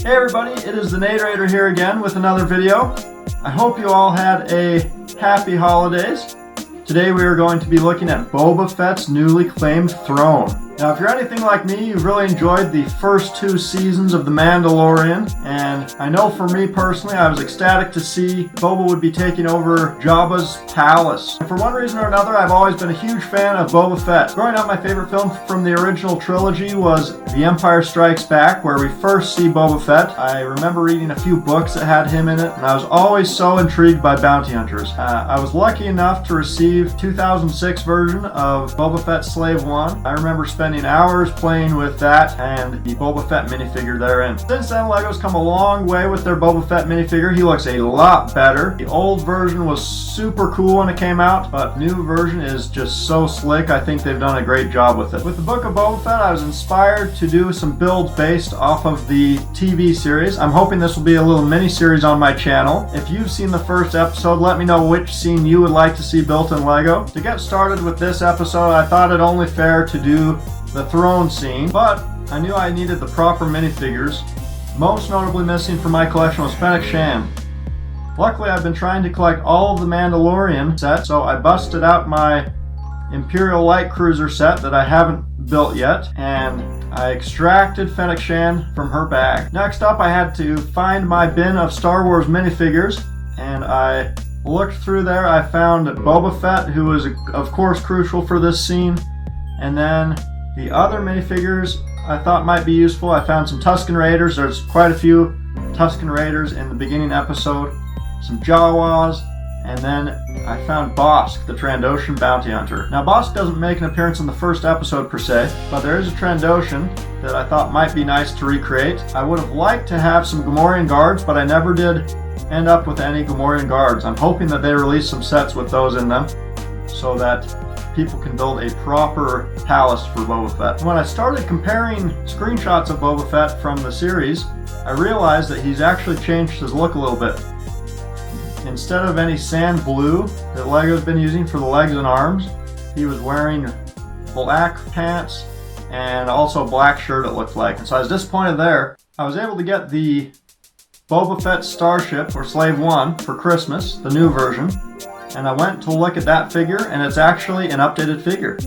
Hey everybody, it is the Narrator here again with another video. I hope you all had a happy holidays. Today we are going to be looking at Boba Fett's newly claimed throne. Now if you're anything like me, you've really enjoyed the first 2 seasons of The Mandalorian, and I know for me personally, I was ecstatic to see Boba would be taking over Jabba's palace. And for one reason or another, I've always been a huge fan of Boba Fett. Growing up, my favorite film from the original trilogy was The Empire Strikes Back, where we first see Boba Fett. I remember reading a few books that had him in it, and I was always so intrigued by bounty hunters. I was lucky enough to receive 2006 version of Boba Fett Slave 1. I remember spending hours playing with that and the Boba Fett minifigure therein. Since then, LEGO's come a long way with their Boba Fett minifigure. He looks a lot better. The old version was super cool when it came out, but the new version is just so slick. I think they've done a great job with it. With the Book of Boba Fett, I was inspired to do some builds based off of the TV series. I'm hoping this will be a little mini-series on my channel. If you've seen the first episode, let me know which scene you would like to see built in LEGO. To get started with this episode, I thought it only fair to do the throne scene, but I knew I needed the proper minifigures. Most notably missing from my collection was Fennec Shand. Luckily, I've been trying to collect all of the Mandalorian set, so I busted out my Imperial Light Cruiser set that I haven't built yet, and I extracted Fennec Shand from her bag. Next up, I had to find my bin of Star Wars minifigures, and I looked through there. I found Boba Fett, who was of course crucial for this scene, and then the other minifigures I thought might be useful. I found some Tusken Raiders. There's quite a few Tusken Raiders in the beginning episode, some Jawas, and then I found Bossk, the Trandoshan bounty hunter. Now Bossk doesn't make an appearance in the first episode per se, but there is a Trandoshan that I thought might be nice to recreate. I would have liked to have some Gamorrean guards, but I never did end up with any Gamorrean guards. I'm hoping that they release some sets with those in them so that people can build a proper palace for Boba Fett. When I started comparing screenshots of Boba Fett from the series, I realized that he's actually changed his look a little bit. Instead of any sand blue that LEGO's been using for the legs and arms, he was wearing black pants and also a black shirt, it looked like. And so I was disappointed there. I was able to get the Boba Fett Starship, or Slave 1, for Christmas, the new version. And I went to look at that figure, and it's actually an updated figure.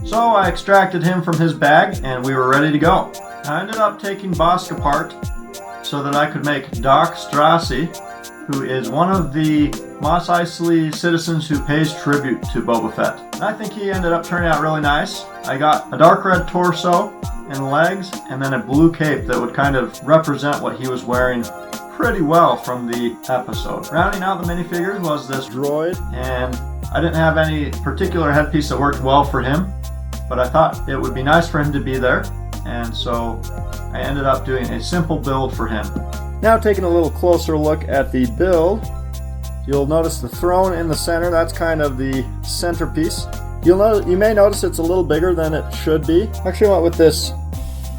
So I extracted him from his bag, and we were ready to go. I ended up taking Bossk apart so that I could make Dokk Strassi, who is one of the Mos Eisley citizens who pays tribute to Boba Fett. And I think he ended up turning out really nice. I got a dark red torso and legs, and then a blue cape that would kind of represent what he was wearing pretty well from the episode. Rounding out the minifigures was this droid, and I didn't have any particular headpiece that worked well for him, but I thought it would be nice for him to be there, and so I ended up doing a simple build for him. Now taking a little closer look at the build, you'll notice the throne in the center. That's kind of the centerpiece. You may notice it's a little bigger than it should be. Actually, I went with this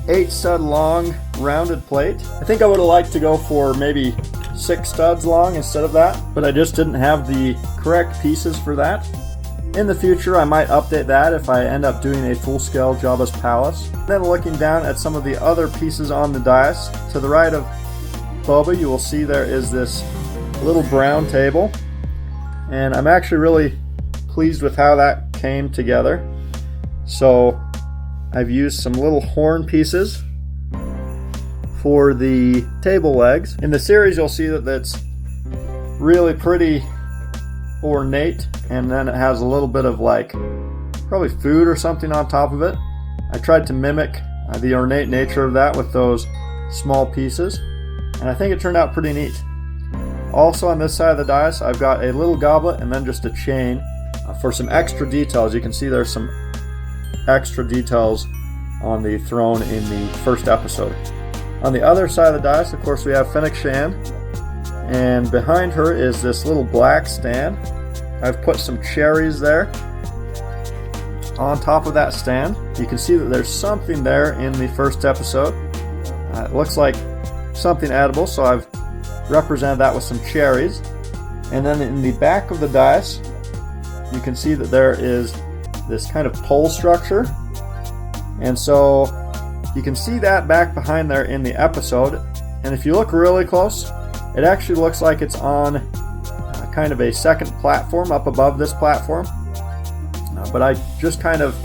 8-stud long rounded plate. I think I would have liked to go for maybe 6 studs long instead of that, but I just didn't have the correct pieces for that. In the future, I might update that if I end up doing a full-scale Jabba's palace. Then looking down at some of the other pieces on the dais, to the right of Boba, you will see there is this little brown table, and I'm actually really pleased with how that came together. So I've used some little horn pieces for the table legs. In the series, you'll see that that's really pretty ornate, and then it has a little bit of like probably food or something on top of it. I tried to mimic the ornate nature of that with those small pieces, and I think it turned out pretty neat. Also on this side of the dais, I've got a little goblet and then just a chain for some extra details. You can see there's some extra details on the throne in the first episode. On the other side of the dais, of course, we have Fennec Shand, and behind her is this little black stand. I've put some cherries there on top of that stand. You can see that there's something there in the first episode. It looks like something edible, so I've represented that with some cherries. And then in the back of the dais, you can see that there is this kind of pole structure, and so you can see that back behind there in the episode. And if you look really close, it actually looks like it's on kind of a second platform up above this platform. But I just kind of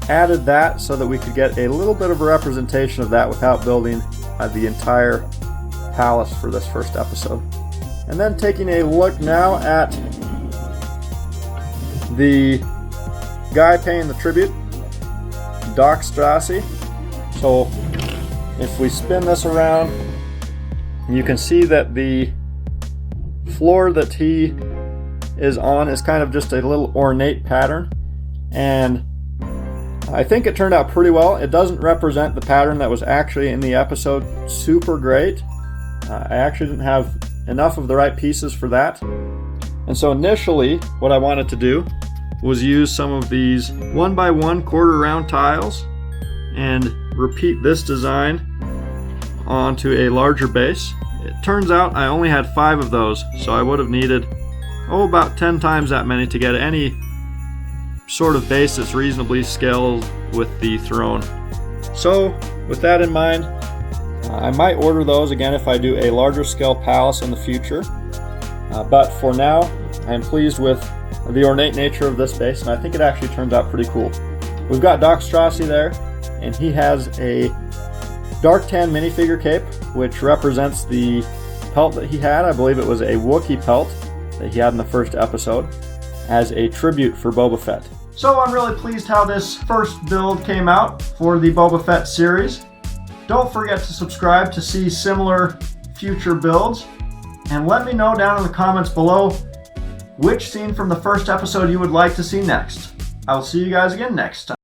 added that so that we could get a little bit of a representation of that without building the entire palace for this first episode. And then taking a look now at the guy paying the tribute, Dokk Strassi. So if we spin this around, you can see that the floor that he is on is kind of just a little ornate pattern, and I think it turned out pretty well. It doesn't represent the pattern that was actually in the episode super great. I actually didn't have enough of the right pieces for that. And so initially what I wanted to do was use some of these 1x1 quarter round tiles and repeat this design onto a larger base. It turns out I only had 5 of those, so I would have needed about 10 times that many to get any sort of base that's reasonably scaled with the throne. So with that in mind, I might order those again if I do a larger scale palace in the future. But for now, I'm pleased with the ornate nature of this base, and I think it actually turns out pretty cool. We've got Dokk Strassi there, and he has a dark tan minifigure cape, which represents the pelt that he had. I believe it was a Wookiee pelt that he had in the first episode, as a tribute for Boba Fett. So I'm really pleased how this first build came out for the Boba Fett series. Don't forget to subscribe to see similar future builds, and let me know down in the comments below which scene from the first episode you would like to see next. I will see you guys again next time.